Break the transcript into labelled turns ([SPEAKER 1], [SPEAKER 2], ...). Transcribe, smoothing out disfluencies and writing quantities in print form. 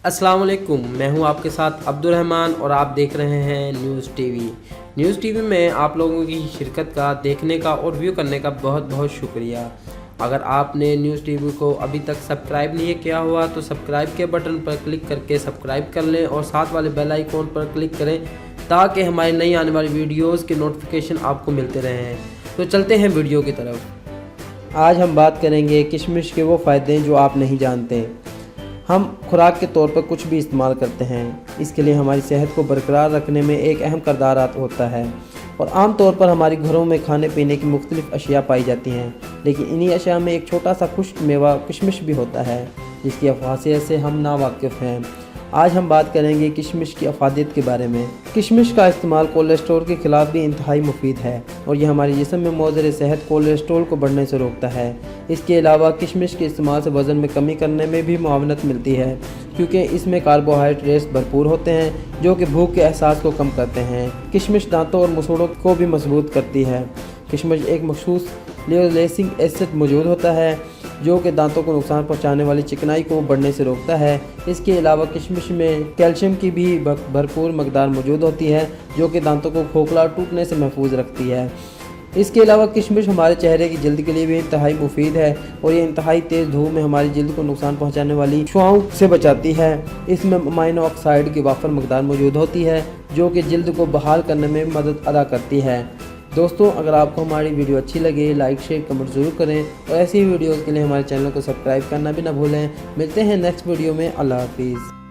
[SPEAKER 1] अस्सलाम वालेकुम, मैं हूं आपके साथ अब्दुल रहमान और आप देख रहे हैं न्यूज़ टीवी। न्यूज़ टीवी में आप लोगों की शिरकत का, देखने का और व्यू करने का बहुत बहुत शुक्रिया। अगर आपने न्यूज़ टीवी को अभी तक सब्सक्राइब नहीं किया हुआ तो सब्सक्राइब के बटन पर क्लिक करके सब्सक्राइब कर लें और साथ वाले बेल आइकॉन पर क्लिक करें ताकि हमारी नई आने वाली वीडियोज़ के नोटिफिकेशन आपको मिलते रहें। तो चलते हैं वीडियो की तरफ। आज हम बात करेंगे किशमिश के वो फ़ायदे जो आप नहीं जानते। हम खुराक के तौर पर कुछ भी इस्तेमाल करते हैं, इसके लिए हमारी सेहत को बरकरार रखने में एक अहम किरदार होता है और आम तौर पर हमारे घरों में खाने पीने की मुख्तलिफ अशिया पाई जाती हैं, लेकिन इन्हीं अशिया में एक छोटा सा खुश्क मेवा किशमिश भी होता है जिसकी अफासियत से हम नावाकिफ़ हैं। आज हम बात करेंगे किशमिश की अफादियत के बारे में। किशमिश का इस्तेमाल कोलेस्ट्रॉल के ख़िलाफ़ भी इंतहाई मुफीद है और यह हमारे जिस्म में मौजूद सेहत कोलेस्ट्रॉल को बढ़ने से रोकता है। इसके अलावा किशमिश के इस्तेमाल से वज़न में कमी करने में भी मुआवनत मिलती है क्योंकि इसमें कार्बोहाइड्रेट्स भरपूर होते हैं जो कि भूख के एहसास को कम करते हैं। किशमिश दांतों और मसूड़ों को भी मजबूत करती है। किशमिश एक मखसूस लियोलेसिक एसिड मौजूद होता है जो कि दांतों को नुकसान पहुंचाने वाली चिकनाई को बढ़ने से रोकता है। इसके अलावा किशमिश में कैल्शियम की भी भरपूर मकदार मौजूद होती है जो कि दांतों को खोखला और टूटने से महफूज रखती है। इसके अलावा किशमिश हमारे चेहरे की जल्द के लिए भी इंतहाई मुफीद है और ये इंतहाई तेज़ धूप में हमारी जल्द को नुकसान पहुंचाने वाली शुआओं से बचाती है। इसमें अमाइनो ऑक्साइड की वाफर मकदार मौजूद होती है जो कि जल्द को बहाल करने में मदद अदा करती है। दोस्तों, अगर आपको हमारी वीडियो अच्छी लगे लाइक शेयर कमेंट ज़रूर करें और ऐसी वीडियोज़ के लिए हमारे चैनल को सब्सक्राइब करना भी ना भूलें। मिलते हैं नेक्स्ट वीडियो में। अल्लाह हाफिज़।